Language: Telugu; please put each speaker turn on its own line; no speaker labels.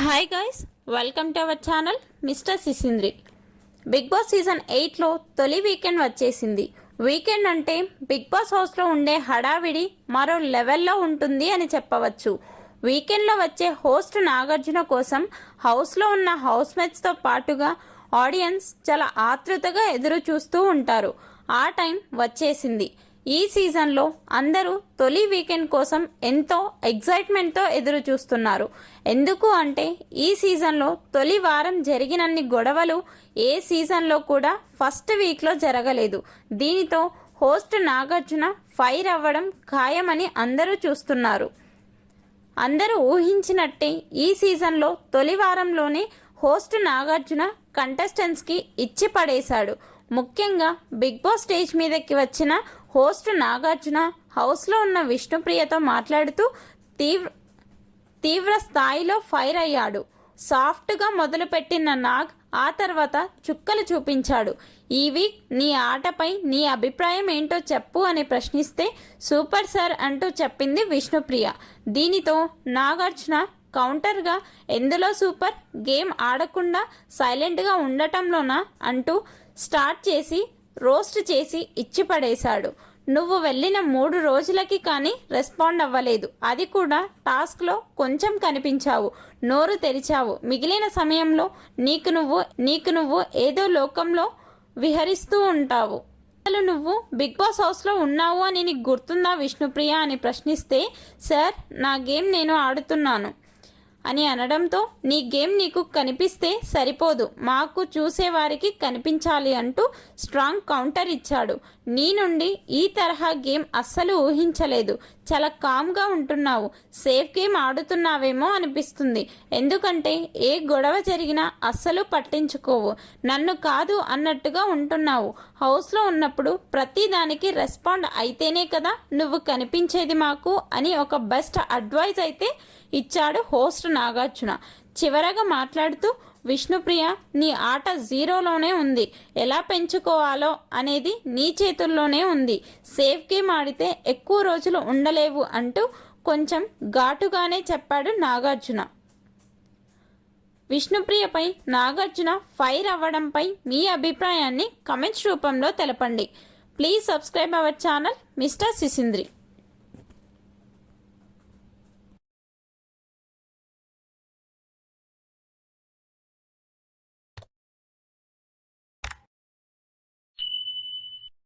Hi guys, welcome to our channel mister Sisindri. Bigg Boss season 8లో తొలి వీకెండ్ వచ్చేసింది. వీకెండ్ అంటే బిగ్ బాస్ హౌస్లో ఉండే హడావిడి మరో లెవెల్లో ఉంటుంది అని చెప్పవచ్చు. వీకెండ్లో వచ్చే హోస్ట్ నాగార్జున కోసం హౌస్లో ఉన్న హౌస్మేట్స్తో పాటుగా ఆడియన్స్ చాలా ఆతృతగా ఎదురు చూస్తూ ఉంటారు. ఆ టైం వచ్చేసింది. ఈ సీజన్లో అందరూ తొలి వీకెండ్ కోసం ఎంతో ఎగ్జైట్మెంట్తో ఎదురు చూస్తున్నారు. ఎందుకు అంటే ఈ సీజన్లో తొలి వారం జరిగినన్ని గొడవలు ఏ సీజన్లో కూడా ఫస్ట్ వీక్లో జరగలేదు. దీనితో హోస్ట్ నాగార్జున ఫైర్ అవ్వడం ఖాయమని అందరూ చూస్తున్నారు. అందరూ ఊహించినట్టే ఈ సీజన్లో తొలి వారంలోనే హోస్ట్ నాగార్జున కంటెస్టెంట్స్కి ఇచ్చి పడేశాడు. ముఖ్యంగా బిగ్ బాస్ స్టేజ్ మీదకి వచ్చిన హోస్ట్ నాగార్జున హౌస్లో ఉన్న విష్ణుప్రియతో మాట్లాడుతూ తీవ్ర స్థాయిలో ఫైర్ అయ్యాడు. సాఫ్ట్గా మొదలుపెట్టిన నాగ్ ఆ తర్వాత చుక్కలు చూపించాడు. ఈ వీక్ నీ ఆటపై నీ అభిప్రాయం ఏంటో చెప్పు అని ప్రశ్నిస్తే సూపర్ సార్ అంటూ చెప్పింది విష్ణుప్రియ. దీనితో నాగార్జున కౌంటర్గా ఎందులో సూపర్, గేమ్ ఆడకుండా సైలెంట్గా ఉండటంలోనా అంటూ స్టార్ట్ చేసి రోస్ట్ చేసి ఇచ్చి పడేశాడు. నువ్వు వెళ్ళిన 3 రోజులకి కానీ రెస్పాండ్ అవ్వలేదు. అది కూడా టాస్క్లో కొంచెం కనిపించావు, నోరు తెరిచావు. మిగిలిన సమయంలో నీకు నువ్వు ఏదో లోకంలో విహరిస్తూ ఉంటావు. అసలు నువ్వు బిగ్ బాస్ హౌస్లో ఉన్నావు అని నీకు గుర్తుందా విష్ణుప్రియ అని ప్రశ్నిస్తే సార్ నా గేమ్ నేను ఆడుతున్నాను అని అనడంతో నీ గేమ్ నీకు కనిపిస్తే సరిపోదు, మాకు చూసేవారికి కనిపించాలి అంటూ స్ట్రాంగ్ కౌంటర్ ఇచ్చాడు. నీ నుండి ఈ తరహా గేమ్ అస్సలు ఊహించలేదు. చాలా కామ్గా ఉంటున్నావు. సేఫ్ గేమ్ ఆడుతున్నావేమో అనిపిస్తుంది. ఎందుకంటే ఏ గొడవ జరిగినా అస్సలు పట్టించుకోవు. నన్ను కాదు అన్నట్టుగా ఉంటున్నావు. హౌస్లో ఉన్నప్పుడు ప్రతి దానికి రెస్పాండ్ అయితేనే కదా నువ్వు కనిపించేది మాకు అని ఒక బెస్ట్ అడ్వైజ్ అయితే ఇచ్చాడు హోస్ట్ నాగార్జున. చివరగా మాట్లాడుతూ విష్ణుప్రియ నీ ఆట జీరోలోనే ఉంది. ఎలా పెంచుకోవాలో అనేది నీ చేతుల్లోనే ఉంది. సేఫ్ గేమ్ ఆడితే ఎక్కువ రోజులు ఉండలేవు అంటూ కొంచెం ఘాటుగానే చెప్పాడు నాగార్జున. విష్ణుప్రియపై నాగార్జున ఫైర్ అవ్వడంపై మీ అభిప్రాయాన్ని కమెంట్స్ రూపంలో తెలపండి. Please subscribe our channel mister సిసింద్రి.